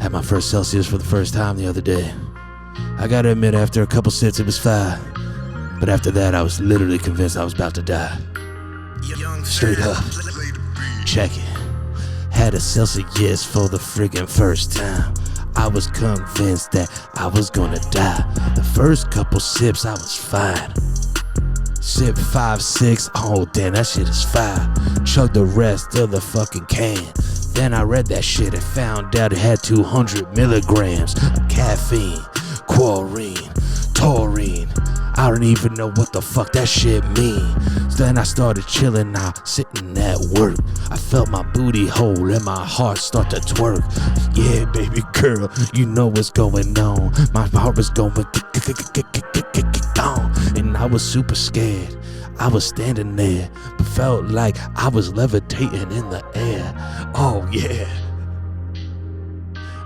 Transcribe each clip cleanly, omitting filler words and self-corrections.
Had my first Celsius for the first time the other day. I gotta admit, after a couple sips, it was fine. But after that, I was literally convinced I was about to die. Straight up. Check it. Had a Celsius for the friggin' first time. I was convinced that I was gonna die. The first couple sips, I was fine. Sip 5, 6, oh damn, that shit is fire. Chugged the rest of the fucking can. Then I read that shit and found out it had 200 milligrams of caffeine, chlorine, taurine. I don't even know what the fuck that shit mean. So then I started chilling out, sitting at work. I felt my booty hole and my heart start to twerk. Yeah, baby girl, you know what's going on. My heart was going on, and I was super scared. I was standing there, but felt like I was levitating in the air. Oh yeah.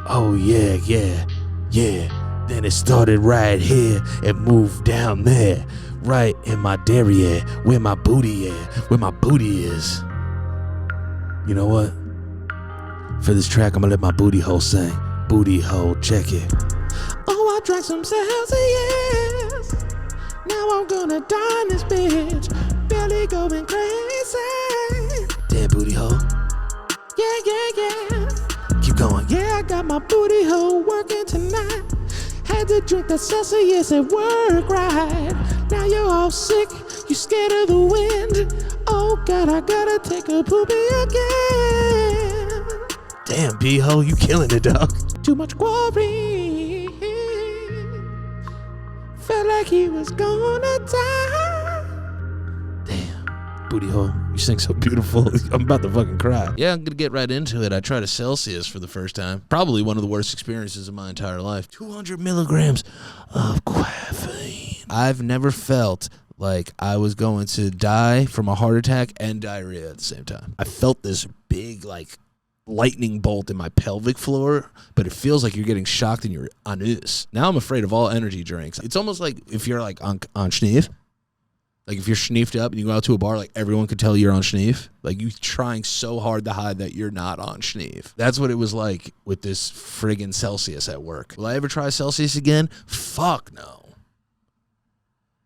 Oh yeah, yeah, yeah. Then it started right here and moved down there, right in my derriere, where my booty is. You know what? For this track, I'm gonna let my booty hole sing. Booty hole, check it. Oh, I drank some Celsius. Now I'm gonna die in this bitch. Belly going crazy. Damn booty hole. Yeah, yeah, yeah. Keep going. Yeah, I got my booty hole working tonight. Had to drink the Celsius at work, right? Now you're all sick, you scared of the wind. Oh God, I gotta take a poopy again. Damn, B-ho, you killing it, dog. Too much worry. Felt like he was gonna die. Damn, booty hole, you sing so beautiful. I'm about to fucking cry. Yeah, I'm gonna get right into it. I tried a Celsius for the first time. Probably one of the worst experiences of my entire life. 200 milligrams of caffeine. I've never felt like I was going to die from a heart attack and diarrhea at the same time. I felt this big, like, lightning bolt in my pelvic floor, but it feels like you're getting shocked in your anus. Now I'm afraid of all energy drinks. It's almost like if you're like on schneef. Like if you're schneefed up and you go out to a bar, like everyone could tell you're on schneef. Like you trying so hard to hide that you're not on schneef. That's what it was like with this friggin' Celsius at work. Will I ever try Celsius again? Fuck no.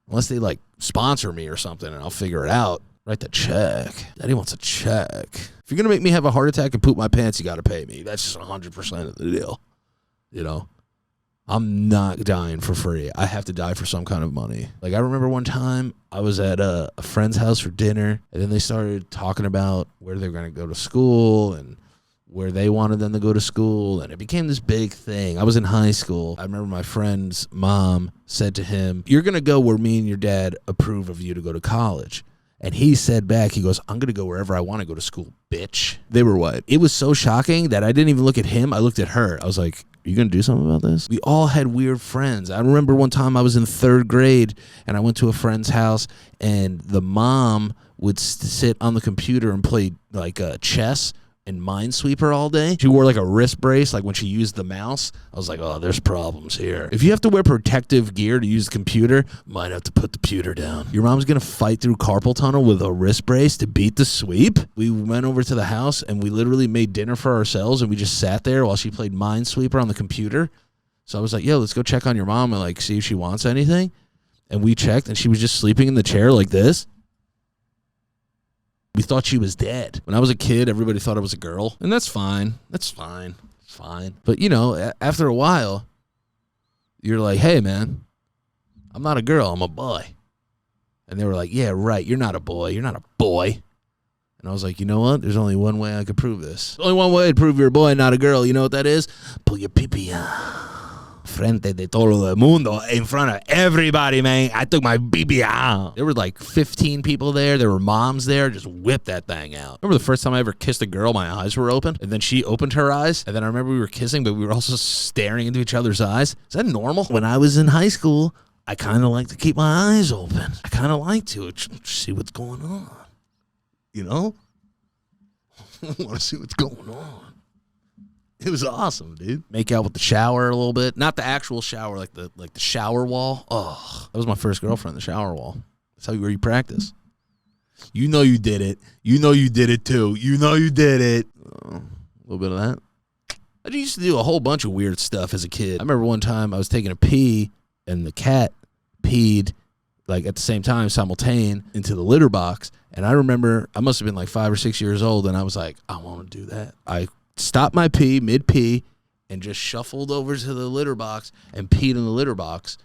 Unless they like sponsor me or something and I'll figure it out. Write the check. Daddy wants a check. If you're going to make me have a heart attack and poop my pants, you got to pay me. That's just 100% of the deal. You know? I'm not dying for free. I have to die for some kind of money. Like, I remember one time I was at a friend's house for dinner, and then they started talking about where they're going to go to school and where they wanted them to go to school, and it became this big thing. I was in high school. I remember my friend's mom said to him, "You're going to go where me and your dad approve of you to go to college." And he said back, he goes, "I'm going to go wherever I want to go to school, bitch." They were what? It was so shocking that I didn't even look at him. I looked at her. I was like, "Are you going to do something about this?" We all had weird friends. I remember one time I was in 3rd grade and I went to a friend's house and the mom would sit on the computer and play like chess and Minesweeper all day. She wore like a wrist brace, like when she used the mouse. I was like, oh, there's problems here. If you have to wear protective gear to use the computer, might have to put the computer down. Your mom's gonna fight through carpal tunnel with a wrist brace to beat the sweep? We went over to the house and we literally made dinner for ourselves and we just sat there while she played Minesweeper on the computer. So I was like, yo, let's go check on your mom and like see if she wants anything. And we checked and she was just sleeping in the chair like this. We thought she was dead. When I was a kid, everybody thought I was a girl. And that's fine. That's fine. It's fine. But, you know, after a while, you're like, hey, man, I'm not a girl. I'm a boy. And they were like, yeah, right. You're not a boy. You're not a boy. And I was like, you know what? There's only one way I could prove this. There's only one way to prove you're a boy, not a girl. You know what that is? Pull your pee-pee out. Frente de todo el mundo, in front of everybody, man. I took my BB out. There were like 15 people there. There were moms there. Just whipped that thing out. Remember the first time I ever kissed a girl, my eyes were open, and then she opened her eyes, and then I remember we were kissing, but we were also staring into each other's eyes. Is that normal? When I was in high school, I kind of like to keep my eyes open. I kind of like to see what's going on. You know? I want to see what's going on. It was awesome, dude. Make out with the shower a little bit. Not the actual shower, like the shower wall. Oh, that was my first girlfriend, the shower wall. That's where you practice. You know you did it. You know you did it too. You know you did it. A little bit of that. I used to do a whole bunch of weird stuff as a kid. I remember one time I was taking a pee, and the cat peed like at the same time, simultaneous, into the litter box. And I remember I must have been like 5 or 6 years old, and I was like, I want to do that. I stopped my pee mid-pee and just shuffled over to the litter box and peed in the litter box.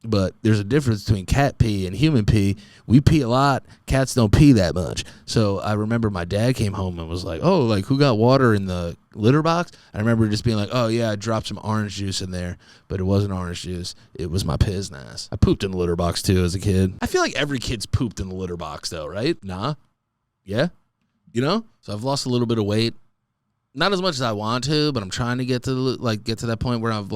But there's a difference between cat pee and human pee. We pee a lot. Cats don't pee that much. So I remember my dad came home and was like, oh, like, who got water in the litter box? I remember just being like, oh, yeah, I dropped some orange juice in there. But it wasn't orange juice. It was my piss-nass. I pooped in the litter box, too, as a kid. I feel like every kid's pooped in the litter box, though, right? Nah? Yeah? You know? So I've lost a little bit of weight. Not as much as I want to, but I'm trying to get to that point where I'm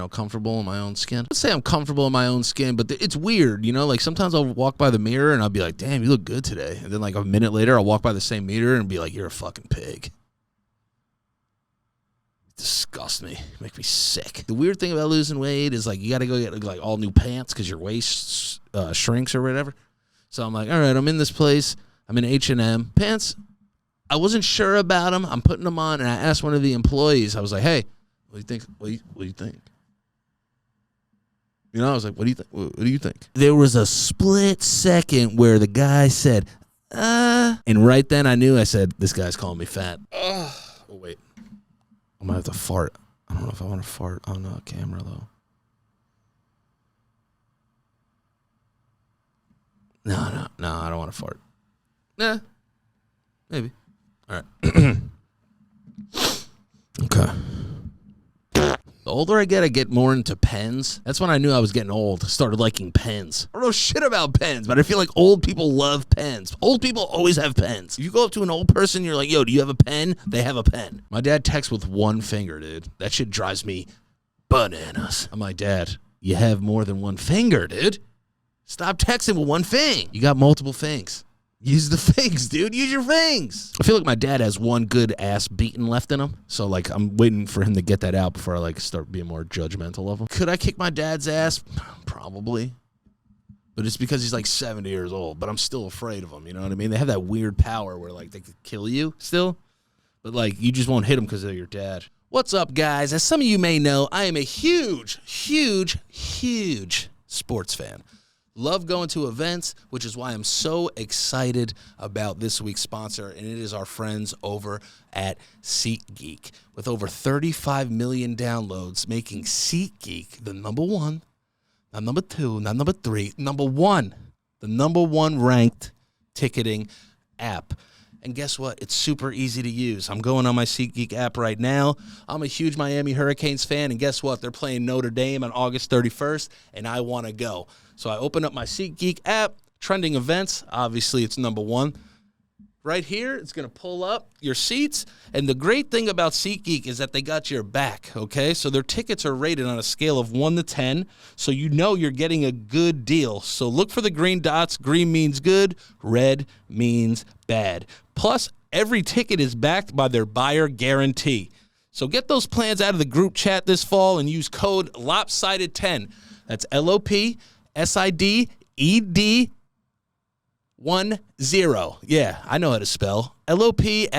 comfortable in my own skin. Let's say I'm comfortable in my own skin, but it's weird, Like sometimes I'll walk by the mirror and I'll be like, "Damn, you look good today." And then like a minute later, I'll walk by the same mirror and be like, "You're a fucking pig." It disgusts me, make me sick. The weird thing about losing weight is like you got to go get like all new pants because your waist shrinks or whatever. So I'm like, all right, I'm in this place. I'm in H&M pants. I wasn't sure about them. I'm putting them on, and I asked one of the employees. I was like, "Hey, what do you think? What do you think?" I was like, "What do you think? What do you think?" There was a split second where the guy said, and right then I knew. I said, "This guy's calling me fat." Oh, wait, I might have to fart. I don't know if I want to fart on the camera though. No, I don't want to fart. Nah, maybe. All right. Okay. The older I get more into pens. That's when I knew I was getting old. I started liking pens. I don't know shit about pens, but I feel like old people love pens. Old people always have pens. If you go up to an old person, you're like, "Yo, do you have a pen?" They have a pen. My dad texts with one finger, dude. That shit drives me bananas. I'm like, "Dad, you have more than one finger, dude. Stop texting with one thing. You got multiple things. Use the things, dude. Use your things." I feel like my dad has one good ass beating left in him. So, like, I'm waiting for him to get that out before I, like, start being more judgmental of him. Could I kick my dad's ass? Probably. But it's because he's, like, 70 years old. But I'm still afraid of him, you know what I mean? They have that weird power where, like, they could kill you still. But, like, you just won't hit them because they're your dad. What's up, guys? As some of you may know, I am a huge sports fan. Love going to events, which is why I'm so excited about this week's sponsor, and it is our friends over at SeatGeek. With over 35 million downloads, making SeatGeek the number one, not number two, not number three, number one, the number one ranked ticketing app. And guess what? It's super easy to use. I'm going on my SeatGeek app right now. I'm a huge Miami Hurricanes fan, and guess what? They're playing Notre Dame on August 31st, and I want to go. So I open up my SeatGeek app, trending events. Obviously, it's number one. Right here, it's going to pull up your seats. And the great thing about SeatGeek is that they got your back, okay? So their tickets are rated on a scale of 1 to 10, so you know you're getting a good deal. So look for the green dots. Green means good. Red means bad. Plus, every ticket is backed by their buyer guarantee. So get those plans out of the group chat this fall and use code Lopsided10. That's LOPSIDED10. Yeah, I know how to spell. LOPSIDED10,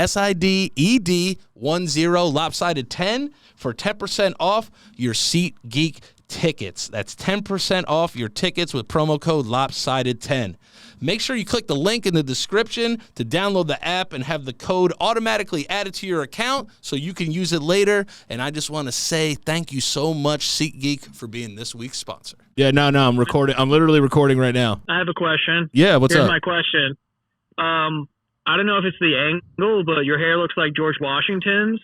Lopsided10 for 10% off your SeatGeek tickets. That's 10% off your tickets with promo code Lopsided10. Make sure you click the link in the description to download the app and have the code automatically added to your account so you can use it later. And I just want to say thank you so much, SeatGeek, for being this week's sponsor. Yeah, no, I'm recording. I'm literally recording right now. I have a question. Yeah, what's Here's up? my question. I don't know if it's the angle, but your hair looks like George Washington's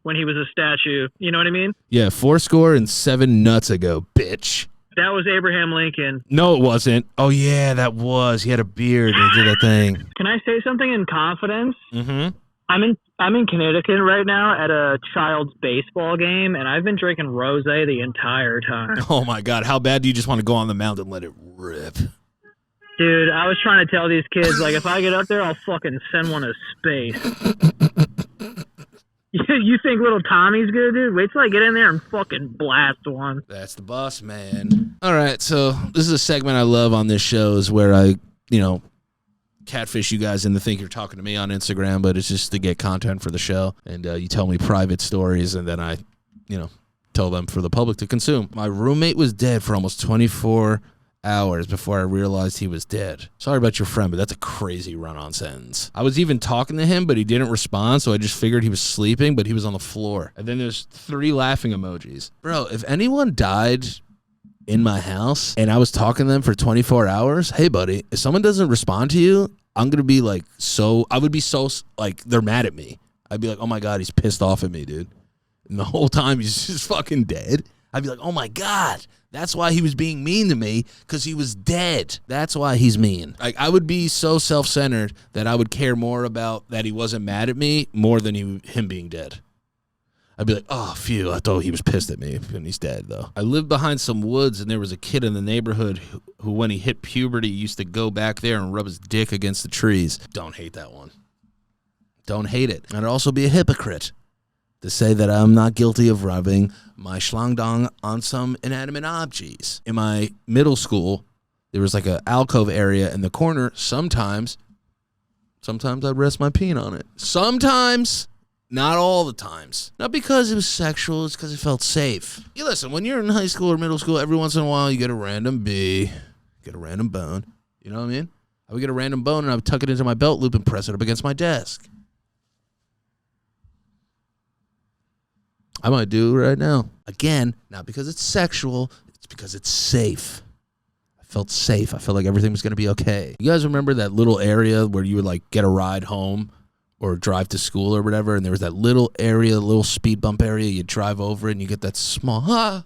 when he was a statue. You know what I mean? Yeah, 7 nuts ago, bitch. That was Abraham Lincoln. No, it wasn't. Oh, yeah, that was. He had a beard and he did that thing. Can I say something in confidence? Mm-hmm. I'm in Connecticut right now at a child's baseball game, and I've been drinking rosé the entire time. Oh, my God. How bad do you just want to go on the mound and let it rip? Dude, I was trying to tell these kids, like, if I get up there, I'll fucking send one to space. You think little Tommy's good, dude? Wait till I get in there and fucking blast one. That's the boss, man. All right, so this is a segment I love on this show is where I, catfish you guys into think you're talking to me on Instagram, but it's just to get content for the show. And you tell me private stories, and then I, tell them for the public to consume. My roommate was dead for almost 24 hours before I realized he was dead. Sorry about your friend, but that's a crazy run-on sentence. I was even talking to him, but he didn't respond, so I just figured he was sleeping, but he was on the floor. And then there's 3 laughing emojis. Bro, if anyone died in my house and I was talking to them for 24 hours, hey, buddy, if someone doesn't respond to you, I'm going to be like I would be so, like, they're mad at me. I'd be like, oh, my God, he's pissed off at me, dude. And the whole time he's just fucking dead. I'd be like, oh, my God. That's why he was being mean to me, because he was dead. That's why he's mean. Like, I would be so self-centered that I would care more about that he wasn't mad at me more than him being dead. I'd be like, oh, phew, I thought he was pissed at me, and he's dead, though. I lived behind some woods, and there was a kid in the neighborhood who when he hit puberty, used to go back there and rub his dick against the trees. Don't hate that one. Don't hate it. I'd also be a hypocrite to say that I'm not guilty of rubbing my schlongdong on some inanimate objects. In my middle school, there was like an alcove area in the corner. Sometimes I'd rest my peen on it. Sometimes, not all the times. Not because it was sexual, it's because it felt safe. You listen, when you're in high school or middle school, every once in a while you get a random bee, get a random bone. You know what I mean? I would get a random bone and I would tuck it into my belt loop and press it up against my desk. I might do it right now. Again, not because it's sexual, it's because it's safe. I felt safe. I felt like everything was going to be okay. You guys remember that little area where you would like get a ride home or drive to school or whatever, and there was that little area, little speed bump area, you drive over and you get that small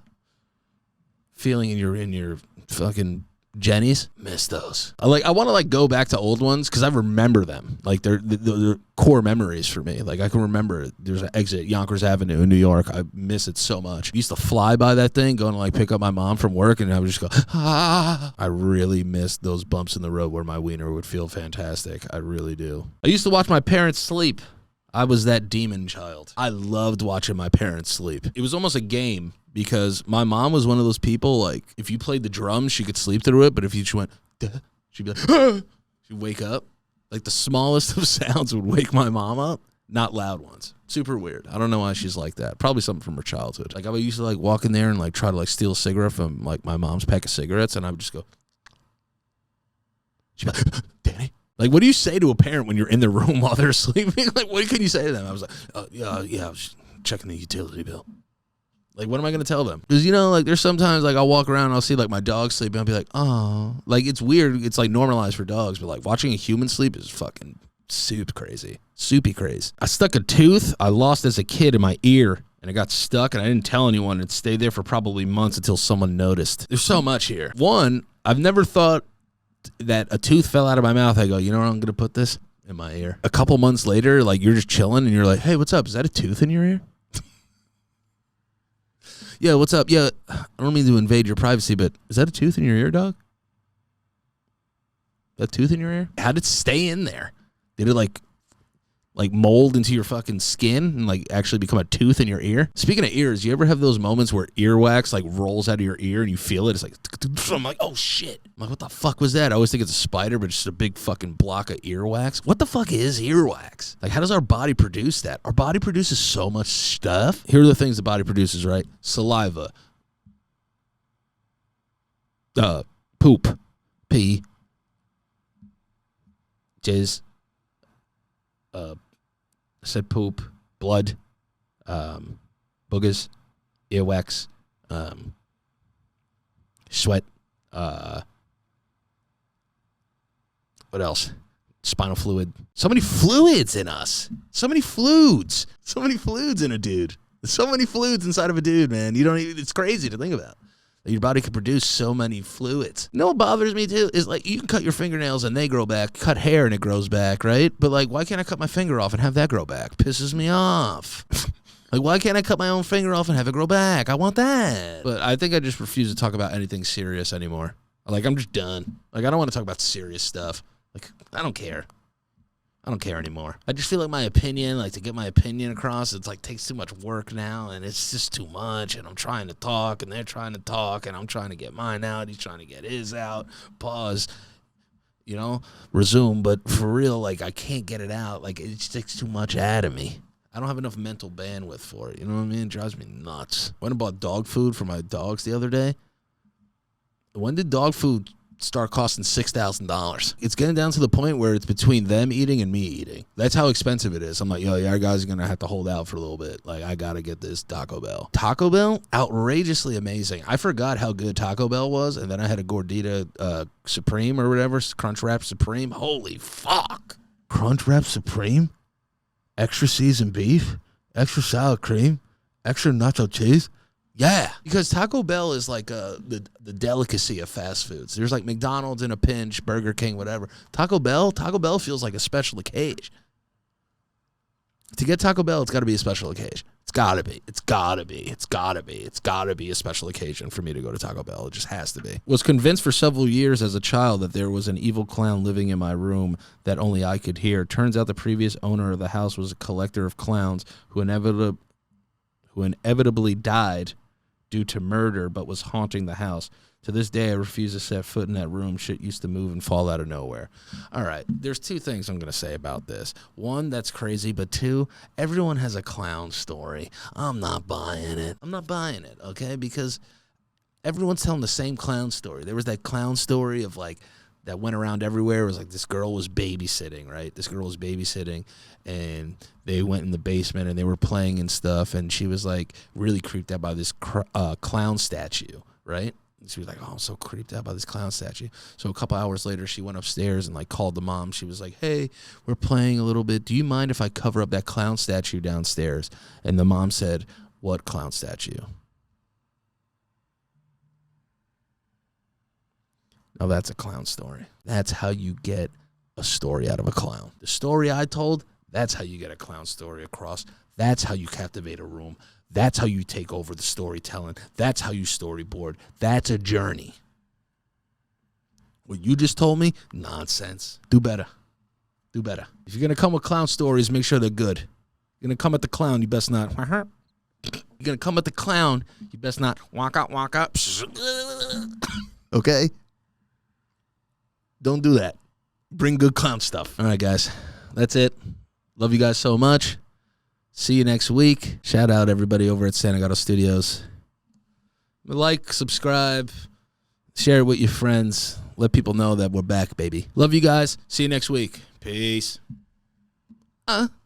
feeling in your fucking Jennies? Miss those. I want to go back to old ones because I remember them. Like they're core memories for me. Like I can remember there's an exit at Yonkers Avenue in New York. I miss it so much. I used to fly by that thing going to pick up my mom from work, and I would just go, ah. I really miss those bumps in the road where my wiener would feel fantastic. I really do. I used to watch my parents sleep. I was that demon child. I loved watching my parents sleep. It was almost a game. Because my mom was one of those people, if you played the drums, she could sleep through it. But if you just went, duh, she'd be like, ah! She'd wake up. Like, the smallest of sounds would wake my mom up. Not loud ones. Super weird. I don't know why she's like that. Probably something from her childhood. I used to, walk in there and, try to, steal a cigarette from, my mom's pack of cigarettes. And I would just go. She'd be like, Danny? What do you say to a parent when you're in the room while they're sleeping? What can you say to them? I was like, yeah, I was checking the utility bill. What am I going to tell them? Because, there's sometimes, I'll walk around and I'll see, my dog sleeping. I'll be like, oh. It's weird. It's, normalized for dogs. But, watching a human sleep is fucking soupy crazy. I stuck a tooth I lost as a kid in my ear. And it got stuck, and I didn't tell anyone. It stayed there for probably months until someone noticed. There's so much here. One, I've never thought that a tooth fell out of my mouth. I go, you know where I'm going to put this? In my ear. A couple months later, you're just chilling, and you're like, hey, what's up? Is that a tooth in your ear? Yeah, what's up? Yeah, I don't mean to invade your privacy, but is that a tooth in your ear, dog? That tooth in your ear? How did it stay in there? Did it mold into your fucking skin and actually become a tooth in your ear? Speaking of ears, you ever have those moments where earwax rolls out of your ear and you feel it? It's I'm like, oh shit. I'm like, what the fuck was that? I always think it's a spider, but just a big fucking block of earwax. What the fuck is earwax? How does our body produce that? Our body produces so much stuff. Here are the things the body produces, right? Saliva. Poop. Pee. Jizz. I said poop, blood, boogers, earwax, sweat, what else? Spinal fluid. So many fluids in us. So many fluids. So many fluids in a dude. So many fluids inside of a dude, man. It's crazy to think about. Your body can produce so many fluids. You know what bothers me too is you can cut your fingernails and they grow back, cut hair and it grows back, right? But why can't I cut my finger off and have that grow back? Pisses me off. Why can't I cut my own finger off and have it grow back? I want that. But I think I just refuse to talk about anything serious anymore. I'm just done. I don't want to talk about serious stuff. I don't care. I don't care anymore. I just feel like my opinion, to get my opinion across, it's takes too much work now, and it's just too much, and I'm trying to talk, and they're trying to talk, and I'm trying to get mine out, he's trying to get his out. Pause. you know, resume. But for real, like, I can't get it out. Like, it sticks too much out of me. I don't have enough mental bandwidth for it. You know what I mean? It drives me nuts. Went and bought dog food for my dogs the other day. When did dog food start costing $6,000? It's getting down to the point where it's between them eating and me eating. That's how expensive it is. I'm like, yo, you guys are going to have to hold out for a little bit. Like, I got to get this Taco Bell. Taco Bell, outrageously amazing. I forgot how good Taco Bell was, and then I had a Gordita Supreme or whatever, Crunch Wrap Supreme. Holy fuck. Crunch Wrap Supreme? Extra seasoned beef? Extra sour cream? Extra nacho cheese? Yeah, because Taco Bell is like the delicacy of fast foods. There's like McDonald's in a pinch, Burger King, whatever. Taco Bell feels like a special occasion. To get Taco Bell, it's got to be a special occasion. It's got to be. It's got to be. It's got to be. It's got to be a special occasion for me to go to Taco Bell. It just has to be. Was convinced for several years as a child that there was an evil clown living in my room that only I could hear. Turns out the previous owner of the house was a collector of clowns who inevitably died due to murder, but was haunting the house. To this day, I refuse to set foot in that room. Shit used to move and fall out of nowhere. All right, there's two things I'm going to say about this. One, that's crazy, but two, everyone has a clown story. I'm not buying it. I'm not buying it, okay? Because everyone's telling the same clown story. There was that clown story of, like, that went around everywhere. It was like this girl was babysitting, right? This girl was babysitting, and they went in the basement, and they were playing and stuff, and she was, like, really creeped out by this clown statue, right? And she was like, oh, I'm so creeped out by this clown statue. So a couple hours later, she went upstairs and, like, called the mom. She was like, hey, we're playing a little bit. Do you mind if I cover up that clown statue downstairs? And the mom said, what clown statue? Now that's a clown story. That's how you get a story out of a clown. The story I told, that's how you get a clown story across. That's how you captivate a room. That's how you take over the storytelling. That's how you storyboard. That's a journey. What you just told me, nonsense. Do better. Do better. If you're going to come with clown stories, make sure they're good. You're going to come at the clown, you best not. You're going to come at the clown, you best not walk out. Okay? Don't do that. Bring good clown stuff. All right, guys. That's it. Love you guys so much. See you next week. Shout out everybody over at Santa Gato Studios. Like, subscribe, share it with your friends. Let people know that we're back, baby. Love you guys. See you next week. Peace.